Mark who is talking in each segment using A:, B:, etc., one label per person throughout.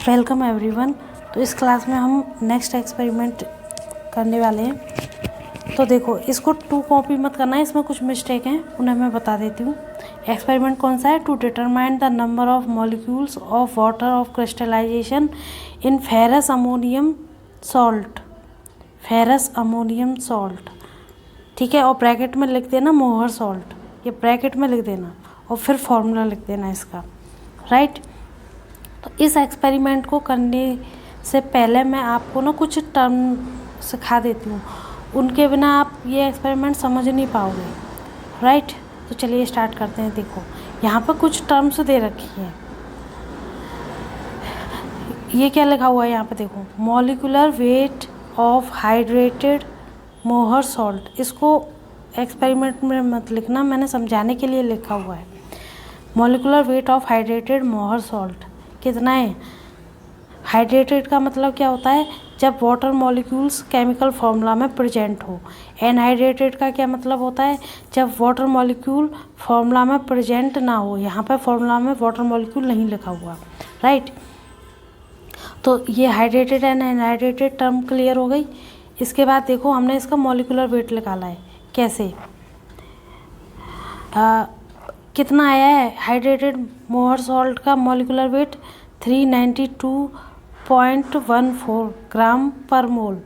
A: Welcome everyone. तो इस class में हम नेक्स्ट एक्सपेरिमेंट करने वाले हैं। तो देखो, इसको 2 कॉपी मत करना है, इसमें कुछ मिस्टेक हैं, उन्हें मैं बता देती हूँ। एक्सपेरिमेंट कौन सा है? To determine the number of molecules of water of crystallization in ferrous ammonium salt. Ferrous ammonium salt, ठीक है। और ब्रैकेट में लिख देना मोहर सॉल्ट, ये ब्रैकेट में लिख देना और फिर फॉर्मूला लिख देना इसका, राइट। तो इस एक्सपेरिमेंट को करने से पहले मैं आपको ना कुछ टर्म सिखा देती हूँ, उनके बिना आप ये एक्सपेरिमेंट समझ नहीं पाओगे, राइट। तो चलिए स्टार्ट करते हैं। देखो, यहाँ पर कुछ टर्म्स दे रखी हैं। ये क्या लिखा हुआ है यहाँ पे? देखो, molecular weight of hydrated Mohr salt. इसको एक्सपेरिमेंट में मत लिखना, मैंने समझाने के लिए लिखा हुआ है। Molecular weight of hydrated Mohr salt कितना है? हाइड्रेटेड का मतलब क्या होता है? जब वाटर मॉलिक्यूल्स केमिकल फॉर्मूला में प्रेजेंट हो। एनहाइड्रेटेड का क्या मतलब होता है? जब वाटर मॉलिक्यूल फॉर्मूला में प्रेजेंट ना हो। यहाँ पर फॉर्मूला में वाटर मॉलिक्यूल नहीं लिखा हुआ, राइट। तो ये हाइड्रेटेड एंड एनहाइड्रेटेड टर्म क्लियर हो गई। इसके बाद देखो, हमने इसका मॉलिक्यूलर वेट निकाला है। कैसे? कितना आया है हाइड्रेटेड मोहर सॉल्ट का मॉलिक्यूलर वेट? 392.14 ग्राम पर मोल।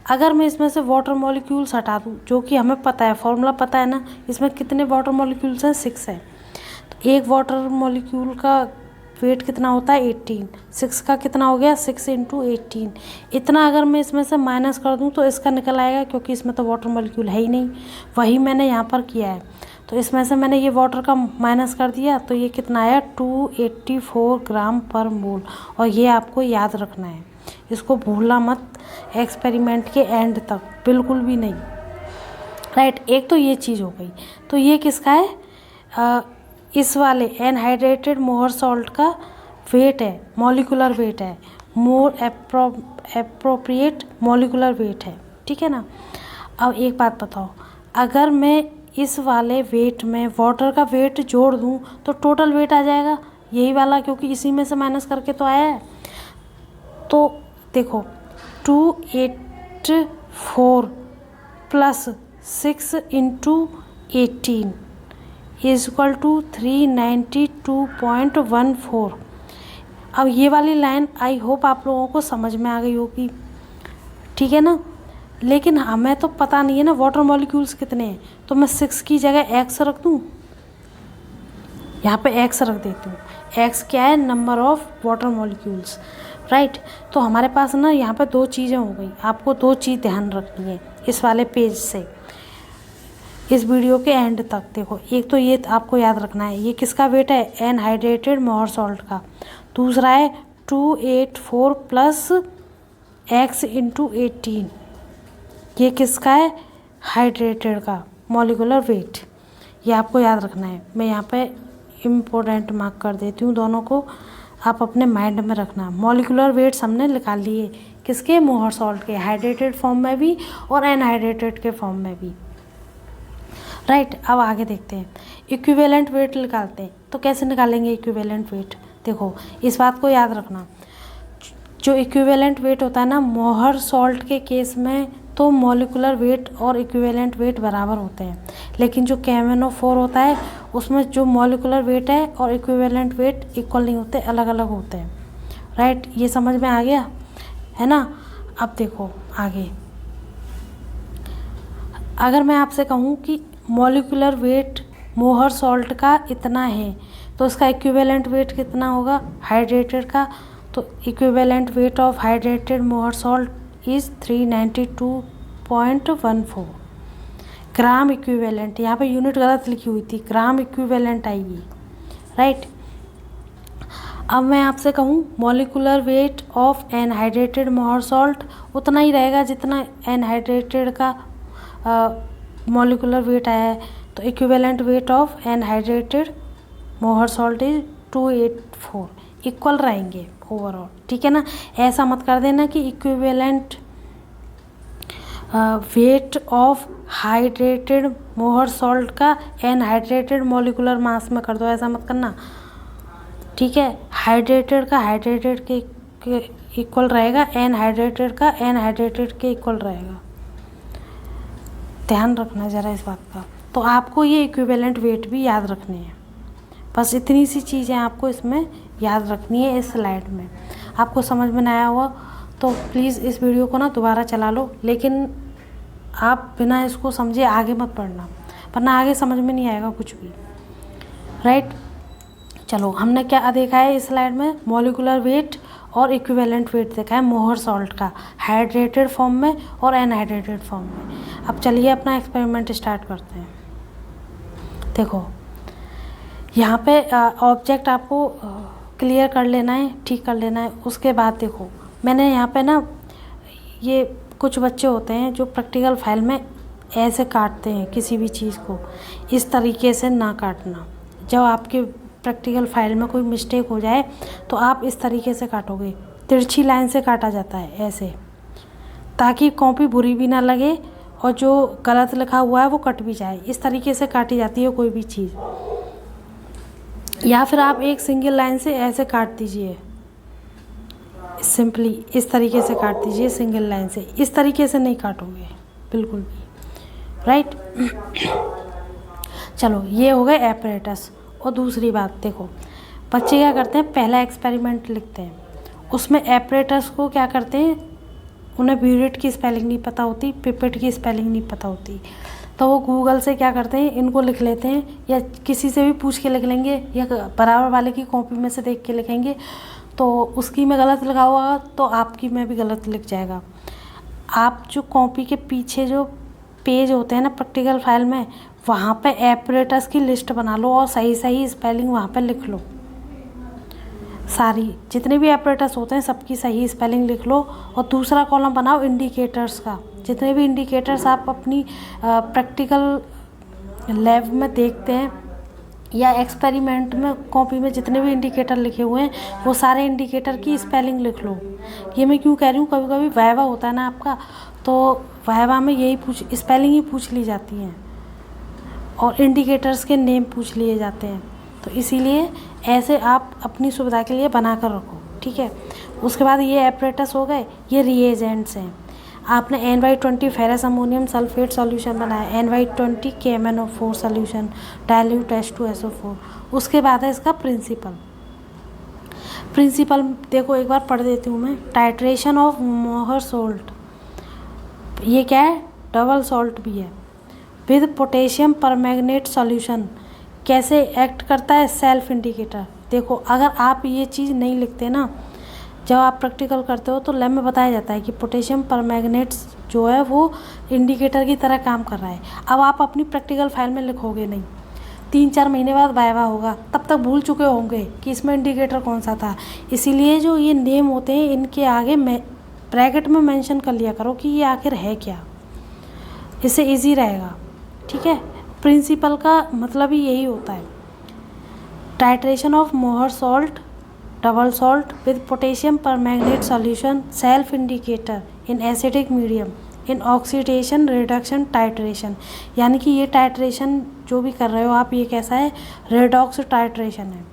A: अगर मैं इसमें से वाटर मॉलिक्यूल्स हटा दूँ, जो कि हमें पता है, फॉर्मूला पता है ना, इसमें कितने वाटर मॉलिक्यूल्स हैं? 6 हैं। तो एक वाटर मॉलिक्यूल का वेट कितना होता है? 18। 6 का कितना हो गया? 6 × 18। इतना अगर मैं इसमें से माइनस कर दूं तो इसका निकल आएगा, क्योंकि इसमें तो वाटर मॉलिक्यूल है ही नहीं। वही मैंने यहाँ पर किया है। तो इसमें से मैंने ये वाटर का माइनस कर दिया, तो ये कितना आया? 284 ग्राम पर मोल। और ये आपको याद रखना है, इसको भूलना मत एक्सपेरिमेंट के एंड तक, बिल्कुल भी नहीं, राइट। एक तो ये चीज़ हो गई। तो ये किसका है? इस वाले एनहाइड्रेटेड मोहर सॉल्ट का वेट है, मॉलिक्यूलर वेट है, मोर एप्रोप्रिएट मॉलिक्यूलर वेट है, ठीक है ना। अब एक बात बताओ, अगर मैं इस वाले वेट में वाटर का वेट जोड़ दूं तो टोटल वेट आ जाएगा यही वाला, क्योंकि इसी में से माइनस करके तो आया है। तो देखो, 284 प्लस 6 × 18 इज इक्वल टू 392.14। अब ये वाली लाइन आई होप आप लोगों को समझ में आ गई होगी, ठीक है ना। लेकिन हमें तो पता नहीं है ना वाटर मॉलिक्यूल्स कितने हैं, तो मैं 6 की जगह x रख दूँ, यहाँ पे x रख देती हूँ। x क्या है? Number of water molecules, right. तो हमारे पास ना यहाँ पे 2 चीज़ें हो गई। आपको 2 चीज़ ध्यान रखनी है इस वाले पेज से इस वीडियो के एंड तक। देखो, एक तो ये आपको याद रखना है, ये किसका वेट है? एनहाइड्रेटेड मोहर सॉल्ट का। दूसरा है 284 प्लस x × 18, ये किसका है? हाइड्रेटेड का मॉलिक्यूलर वेट। ये आपको याद रखना है। मैं यहाँ पे इम्पोर्टेंट मार्क कर देती हूँ, दोनों को आप अपने माइंड में रखना। मॉलिक्यूलर वेट्स हमने निकाल लिए, किसके? मोहर सॉल्ट के, हाइड्रेटेड फॉर्म में भी और एनहाइड्रेटेड के फॉर्म में भी, राइट। अब आगे देखते हैं, इक्विवेलेंट वेट निकालते हैं। तो कैसे निकालेंगे इक्विवेलेंट वेट? देखो, इस बात को याद रखना, जो इक्विवेलेंट वेट होता है ना मोहर सॉल्ट के केस में, तो मॉलिक्यूलर वेट और इक्विवेलेंट वेट बराबर होते हैं। लेकिन जो KMnO4 होता है, उसमें जो मॉलिक्यूलर वेट है और इक्विवेलेंट वेट इक्वल नहीं होते, अलग अलग होते हैं, राइट। ये समझ में आ गया है ना। अब देखो आगे, अगर मैं आपसे कहूँ कि मॉलिक्यूलर वेट मोहर सॉल्ट का इतना है, तो उसका इक्विवेलेंट वेट कितना होगा हाइड्रेटेड का? तो equivalent weight of hydrated Mohr salt is 392.14 gram equivalent. यहाँ पे यूनिट गलत लिखी हुई थी, ग्राम इक्विवेलेंट आएगी, राइट। अब मैं आपसे कहूँ molecular weight of anhydrated Mohr salt, उतना ही रहेगा जितना एनहाइड्रेटेड का मॉलिक्यूलर वेट आया है। तो equivalent weight of anhydrated Mohr salt is 284, equal रहेंगे ओवरऑल, ठीक है ना। ऐसा मत कर देना कि equivalent weight of hydrated Mohr salt का एनहाइड्रेटेड मॉलिक्यूलर मास में कर दो, ऐसा मत करना। ठीक है। हाइड्रेटेड का हाइड्रेटेड के इक्वल रहेगा, एनहाइड्रेटेड का एनहाइड्रेटेड के इक्वल रहेगा। ध्यान रखना ज़रा इस बात का। तो आपको ये इक्विवेलेंट वेट भी याद रखने हैं। बस इतनी सी चीज़ें आपको इसमें याद रखनी है इस स्लाइड में। आपको समझ में ना आया हुआ तो प्लीज़ इस वीडियो को ना दोबारा चला लो, लेकिन आप बिना इसको समझे आगे मत पढ़ना, वरना आगे समझ में नहीं आएगा कुछ भी। राइट, चलो हमने क्या देखा है इस स्लाइड में, मॉलिक्यूलर वेट और इक्विवेलेंट वेट देखा है मोहर सॉल्ट का, हाइड्रेटेड फॉर्म में और एनहाइड्रेटेड फॉर्म में। अब चलिए अपना एक्सपेरिमेंट स्टार्ट करते हैं। देखो यहाँ पे ऑब्जेक्ट आपको क्लियर कर लेना है, ठीक कर लेना है। उसके बाद देखो मैंने यहाँ पे ना, ये कुछ बच्चे होते हैं जो प्रैक्टिकल फाइल में ऐसे काटते हैं किसी भी चीज़ को, इस तरीके से ना काटना। जब आपके प्रैक्टिकल फाइल में कोई मिस्टेक हो जाए तो आप इस तरीके से काटोगे, तिरछी लाइन से काटा जाता है ऐसे, ताकि कॉपी बुरी भी ना लगे और जो गलत लिखा हुआ है वो कट भी जाए। इस तरीके से काटी जाती है कोई भी चीज़। या फिर आप एक सिंगल लाइन से ऐसे काट दीजिए, सिंपली इस तरीके से काट दीजिए सिंगल लाइन से। इस तरीके से नहीं काटोगे बिल्कुल भी। राइट, चलो ये हो गए एपरेटस। और दूसरी बात देखो, बच्चे क्या करते हैं, पहला एक्सपेरिमेंट लिखते हैं, उसमें एपरेटस को क्या करते हैं, उन्हें ब्यूरेट की स्पेलिंग नहीं पता होती, पिपेट की स्पेलिंग नहीं पता होती, तो वो गूगल से क्या करते हैं, इनको लिख लेते हैं, या किसी से भी पूछ के लिख लेंगे, या बराबर वाले की कॉपी में से देख के लिखेंगे। तो उसकी में गलत लिखा होगा तो आपकी में भी गलत लिख जाएगा। आप जो कॉपी के पीछे जो पेज होते हैं ना प्रैक्टिकल फाइल में, वहाँ पे एपरेटस की लिस्ट बना लो और सही सही स्पेलिंग वहाँ पे लिख लो। सारी जितने भी एपरेटस होते हैं सबकी सही स्पेलिंग लिख लो। और दूसरा कॉलम बनाओ इंडिकेटर्स का। जितने भी इंडिकेटर्स आप अपनी प्रैक्टिकल लैब में देखते हैं या एक्सपेरिमेंट में कॉपी में जितने भी इंडिकेटर लिखे हुए हैं वो सारे इंडिकेटर की स्पेलिंग लिख लो। ये मैं क्यों कह रही हूँ, कभी कभी वाइवा होता है ना आपका, तो वाइवा में यही स्पेलिंग ही पूछ ली जाती हैं और इंडिकेटर्स के नेम पूछ लिए जाते हैं। तो इसीलिए ऐसे आप अपनी सुविधा के लिए बना कर रखो, ठीक है। उसके बाद ये एपरेटस हो गए, ये रिएजेंट्स हैं। आपने NY20 ferrous ammonium sulphate solution बनाया, NY20 KMnO4 solution, dilute H2SO4। उसके बाद है इसका प्रिंसिपल देखो एक बार पढ़ देती हूँ मैं। टाइट्रेशन ऑफ मोहर सॉल्ट, ये क्या है, डबल सॉल्ट भी है, विद पोटेशियम परमैंगनेट सॉल्यूशन। कैसे एक्ट करता है, सेल्फ इंडिकेटर। देखो अगर आप ये चीज़ नहीं लिखते ना जब आप प्रैक्टिकल करते हो, तो लैब में बताया जाता है कि पोटेशियम परमैंगनेट्स जो है वो इंडिकेटर की तरह काम कर रहा है। अब आप अपनी प्रैक्टिकल फाइल में लिखोगे नहीं, 3-4 महीने बाद वाइवा होगा, तब तक भूल चुके होंगे कि इसमें इंडिकेटर कौन सा था। इसीलिए जो ये नेम होते हैं इनके आगे ब्रैकेट में मेंशन कर लिया करो कि ये आखिर है क्या, इससे इजी रहेगा, ठीक है। प्रिंसिपल का मतलब ही यही होता है, टाइट्रेशन ऑफ मोहर salt double salt with potassium permanganate solution, self indicator in acidic medium, in oxidation reduction titration. यानी कि ये टाइट्रेशन जो भी कर रहे हो आप, ये कैसा है, रेडॉक्स टाइट्रेशन है,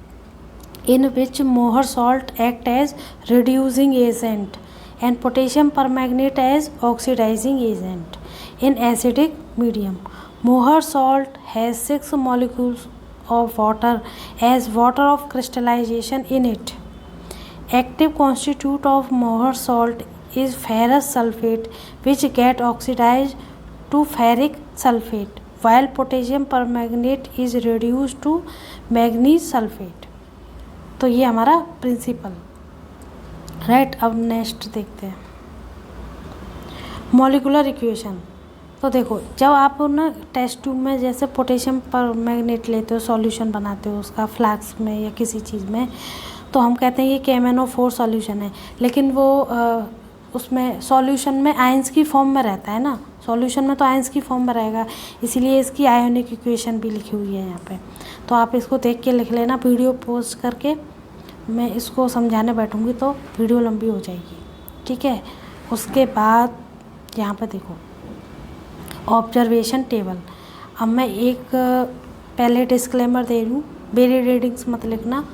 A: in which Mohr salt act as reducing agent and potassium permanganate as oxidizing agent in acidic medium. Mohr salt has 6 molecules of water as water of crystallization in it. Active constituent of Mohr salt is ferrous sulfate, which get oxidized to ferric sulfate, while potassium permanganate is reduced to manganese sulfate. तो ये हमारा principal. Right, अब next देखते हैं molecular equation. तो देखो जब आप ना टेस्ट ट्यूब में जैसे पोटेशियम परमैंगनेट लेते हो, सॉल्यूशन बनाते हो उसका फ्लास्क में या किसी चीज़ में, तो हम कहते हैं ये KMnO4 सॉल्यूशन है, लेकिन वो उसमें सॉल्यूशन में आयंस की फॉर्म में रहता है ना, सॉल्यूशन में तो आयंस की फॉर्म में रहेगा, इसीलिए इसकी आयोनिक इक्वेशन भी लिखी हुई है यहाँ पे। तो आप इसको देख के लिख लेना, वीडियो पोस्ट करके मैं इसको समझाने बैठूँगी तो वीडियो लंबी हो जाएगी, ठीक है। उसके बाद यहाँ पे देखो ऑब्जर्वेशन टेबल। अब मैं एक पहले डिस्क्लेमर दे रही हूँ, मेरी रीडिंग्स मत लिखना,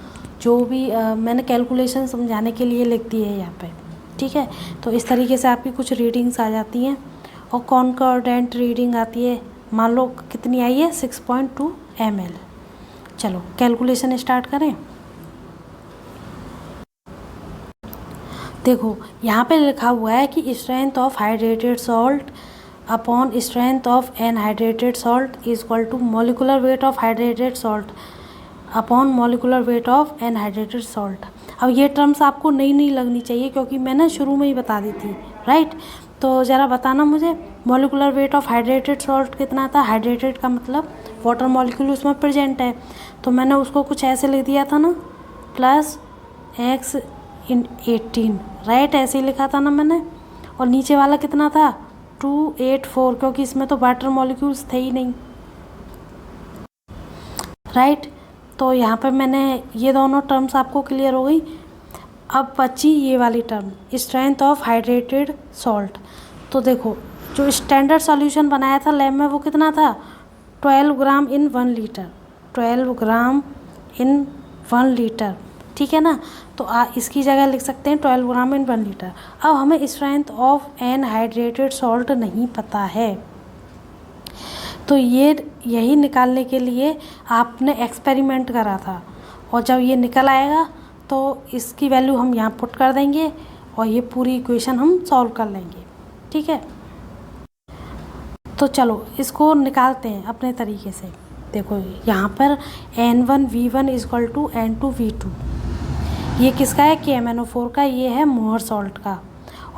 A: जो भी मैंने कैलकुलेशन समझाने के लिए लिख दी है यहाँ पे, ठीक है। तो इस तरीके से आपकी कुछ रीडिंग्स आ जाती हैं और कॉन्कॉर्डेंट रीडिंग आती है, मान लो कितनी आई है 6.2 ml। चलो कैलकुलेशन स्टार्ट करें। देखो यहाँ पे लिखा हुआ है कि strength of hydrated salt upon strength of anhydrated salt is equal to molecular weight of hydrated salt upon molecular weight of anhydrated salt. अब ये टर्म्स आपको नई नहीं लगनी चाहिए क्योंकि मैंने शुरू में ही बता दी थी, राइट। तो ज़रा बताना मुझे molecular weight of hydrated salt कितना था। हाइड्रेटेड का मतलब वाटर मॉलिक्यूल उसमें प्रेजेंट है, तो मैंने उसको कुछ ऐसे लिख दिया था ना, प्लस x इन 18, राइट, ऐसे ही लिखा था ना मैंने। और नीचे वाला कितना था 284, क्योंकि इसमें तो वाटर मॉलिक्यूल्स थे ही नहीं, राइट। तो यहाँ पे मैंने ये दोनों टर्म्स आपको क्लियर हो गई। अब बची ये वाली term strength of hydrated salt. तो देखो जो स्टैंडर्ड सॉल्यूशन बनाया था लैब में वो कितना था 12 ग्राम इन 1 लीटर, 12 ग्राम इन 1 लीटर, ठीक है ना। तो इसकी जगह लिख सकते हैं 12 ग्राम इन 1 लीटर। अब हमें स्ट्रेंथ ऑफ एनहाइड्रेटेड सॉल्ट नहीं पता है, तो ये यही निकालने के लिए आपने एक्सपेरिमेंट करा था, और जब ये निकल आएगा तो इसकी वैल्यू हम यहाँ पुट कर देंगे और ये पूरी इक्वेशन हम सॉल्व कर लेंगे, ठीक है। तो चलो इसको निकालते हैं अपने तरीके से। देखो यहाँ पर N1V1 is equal to N2V2, ये किसका है KMnO4 का, ये है मोअर सॉल्ट का,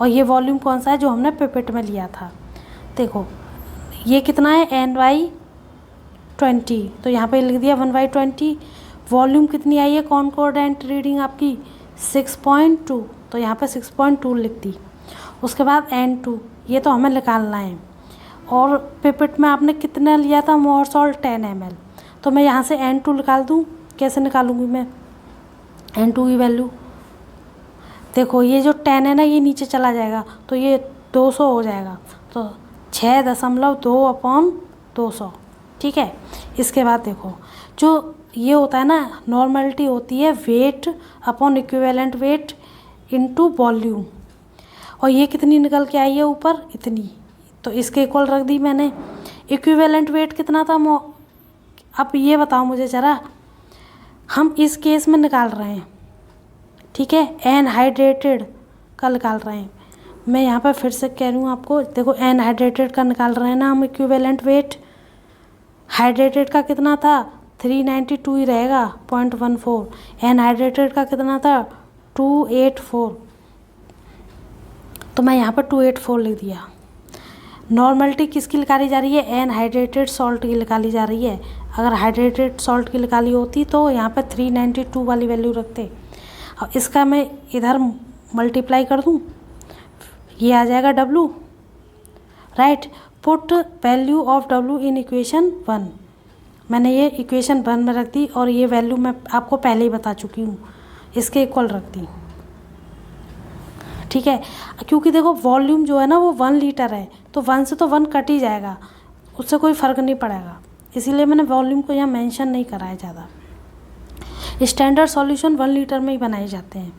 A: और ये वॉल्यूम कौन सा है जो हमने पिपेट में लिया था। देखो ये कितना है N/20, तो यहाँ पे लिख दिया 1/20। वॉल्यूम कितनी आई है कॉन्कॉर्डेंट रीडिंग आपकी 6.2, तो यहाँ पे 6.2 लिख दी। उसके बाद N2, ये तो हमें निकालना है, और पिपेट में आपने कितना लिया था मोअर सॉल्ट 10 ml, तो मैं यहाँ से N2 निकाल दूँ। कैसे निकालूँगी मैं N2 की वैल्यू। देखो ये जो 10 है ना ये नीचे चला जाएगा तो ये 200 हो जाएगा, तो 6.2/200, ठीक है। इसके बाद देखो जो ये होता है ना नॉर्मलिटी होती है weight upon equivalent weight into volume, और ये कितनी निकल के आई है ऊपर इतनी, तो इसके इक्वल रख दी मैंने। इक्विवेलेंट वेट कितना था अब ये बताओ मुझे ज़रा, हम इस केस में निकाल रहे हैं, ठीक है, एनहाइड्रेटेड का निकाल रहे हैं। मैं यहाँ पर फिर से कह रही हूँ आपको, देखो एनहाइड्रेटेड का निकाल रहे हैं ना हम इक्विवेलेंट वेट। हाइड्रेटेड का कितना था 392 ही रहेगा 0.14, एनहाइड्रेटेड का कितना था 284, तो मैं यहाँ पर 284 लिख दिया। नॉर्मलिटी किसकी निकाली जा रही है एनहाइड्रेटेड सॉल्ट की निकाली जा रही है। अगर हाइड्रेटेड सॉल्ट की निकाली होती तो यहाँ पर 392 वाली वैल्यू रखते। और इसका मैं इधर मल्टीप्लाई कर दूँ, ये आ जाएगा W, right. Put value of W in equation 1, मैंने ये इक्वेशन 1 में रख दी, और ये वैल्यू मैं आपको पहले ही बता चुकी हूँ, इसके इक्वल रख दी, ठीक है। क्योंकि देखो वॉल्यूम जो है ना वो 1 लीटर है, तो 1 से तो 1 कट ही जाएगा, उससे कोई फ़र्क नहीं पड़ेगा, इसीलिए मैंने वॉल्यूम को यहाँ मेंशन नहीं करा है ज़्यादा। स्टैंडर्ड सॉल्यूशन 1 लीटर में ही बनाए जाते हैं,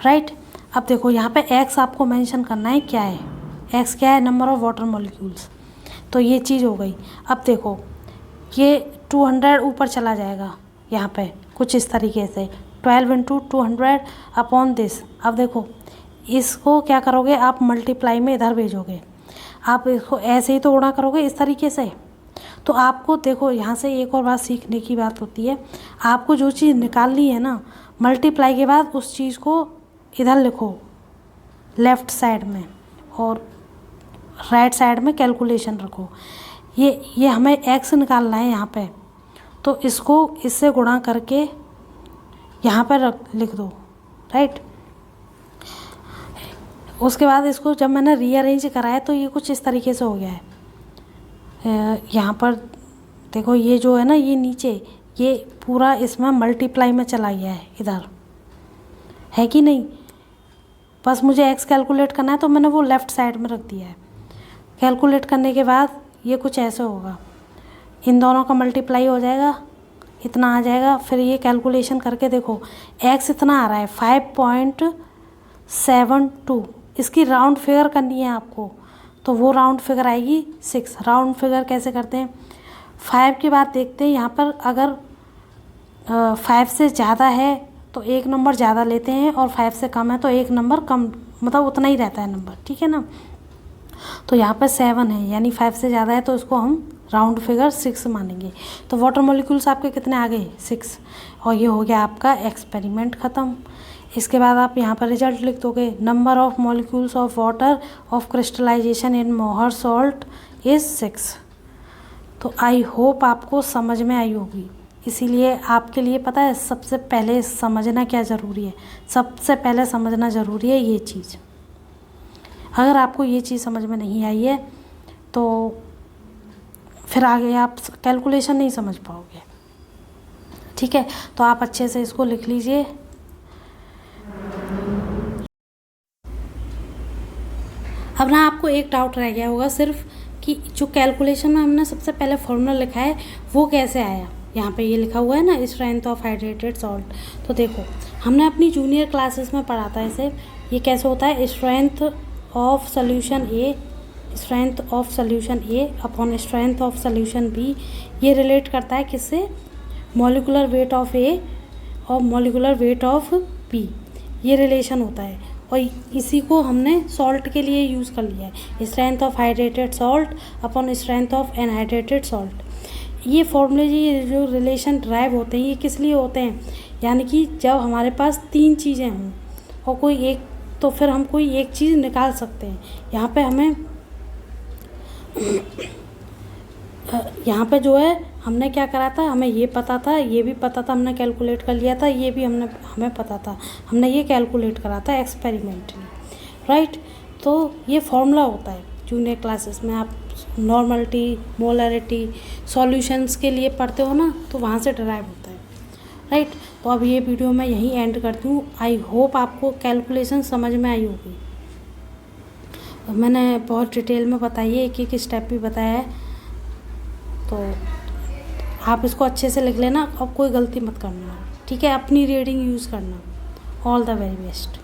A: राइट। अब देखो यहाँ पे x आपको मेंशन करना है, क्या है x, क्या है नंबर ऑफ वाटर मॉलिक्यूल्स, तो ये चीज़ हो गई। अब देखो ये 200 ऊपर चला जाएगा यहाँ पे कुछ इस तरीके से, 12 × 200 अपॉन दिस। अब देखो इसको क्या करोगे आप मल्टीप्लाई में इधर भेजोगे, आप इसको ऐसे ही तो गुणा करोगे इस तरीके से। तो आपको देखो यहाँ से एक और बात सीखने की बात होती है, आपको जो चीज़ निकालनी है ना मल्टीप्लाई के बाद उस चीज़ को इधर लिखो लेफ़्ट साइड में, और राइट साइड में कैलकुलेशन रखो। ये हमें x निकालना है यहाँ पे, तो इसको इससे गुणा करके यहाँ पर लिख दो, राइट। उसके बाद इसको जब मैंने रीअरेंज कराया तो ये कुछ इस तरीके से हो गया है। यहाँ पर देखो ये जो है ना ये नीचे ये पूरा इसमें मल्टीप्लाई में चला गया है, इधर है कि नहीं। बस मुझे x कैलकुलेट करना है तो मैंने वो लेफ़्ट साइड में रख दिया है। कैलकुलेट करने के बाद ये कुछ ऐसे होगा, इन दोनों का मल्टीप्लाई हो जाएगा, इतना आ जाएगा। फिर ये कैलकुलेशन करके देखो, x इतना आ रहा है 5.72, इसकी राउंड फिगर करनी है आपको, तो वो राउंड फिगर आएगी 6। राउंड फिगर कैसे करते हैं, 5 के बाद देखते हैं यहाँ पर, अगर 5 से ज़्यादा है तो एक नंबर ज़्यादा लेते हैं, और 5 से कम है तो एक नंबर कम, मतलब उतना ही रहता है नंबर, ठीक है ना। तो यहाँ पर 7 है, यानी 5 से ज़्यादा है तो इसको हम राउंड फिगर 6 मानेंगे। तो वाटर मॉलिक्यूल्स आपके कितने आ गए, 6। और ये हो गया आपका एक्सपेरिमेंट ख़त्म। इसके बाद आप यहाँ पर रिजल्ट लिख दोगे, number of molecules of water of crystallization in Mohr salt is 6। तो आई होप आपको समझ में आई होगी। इसीलिए आपके लिए पता है सबसे पहले समझना क्या ज़रूरी है, सबसे पहले समझना ज़रूरी है ये चीज़। अगर आपको ये चीज़ समझ में नहीं आई है तो फिर आगे आप कैलकुलेशन नहीं समझ पाओगे, ठीक है। तो आप अच्छे से इसको लिख लीजिए। अब ना आपको एक डाउट रह गया होगा सिर्फ कि जो कैलकुलेशन में हमने सबसे पहले फॉर्मूला लिखा है वो कैसे आया। यहाँ पे ये लिखा हुआ है ना, स्ट्रेंथ ऑफ हाइड्रेटेड सॉल्ट। तो देखो, हमने अपनी जूनियर क्लासेस में पढ़ा था इसे। ये कैसे होता है, strength of solution A, strength of solution A upon strength of solution B. ये रिलेट करता है किससे, मॉलिकुलर वेट ऑफ ए और मॉलिकुलर वेट ऑफ बी, ये रिलेशन होता है। और इसी को हमने सॉल्ट के लिए यूज़ कर लिया है, strength of hydrated salt upon strength of anhydrated salt. ये फॉर्मूले, ये जो रिलेशन ड्राइव होते हैं, ये किस लिए होते हैं, यानी कि जब हमारे पास 3 चीज़ें हों और कोई एक, तो फिर हम कोई एक चीज़ निकाल सकते हैं। यहाँ पे हमें यहाँ पे जो है हमने क्या करा था, हमें ये पता था, ये भी पता था, हमने कैलकुलेट कर लिया था, ये भी हमें पता था, हमने ये कैलकुलेट करा था एक्सपेरिमेंटली, राइट। तो ये फॉर्मूला होता है जूनियर क्लासेस में, आप नॉर्मलिटी, मोलरिटी, सॉल्यूशंस के लिए पढ़ते हो ना, तो वहाँ से डराइव होता है, राइट। तो अब ये वीडियो मैं यहीं एंड करती हूँ। आई होप आपको कैलकुलेशन समझ में आई होगी। मैंने बहुत डिटेल में बताई है, एक एक स्टेप भी बताया है, तो आप इसको अच्छे से लिख लेना और कोई गलती मत करना, ठीक है। अपनी रीडिंग यूज़ करना। All the very best.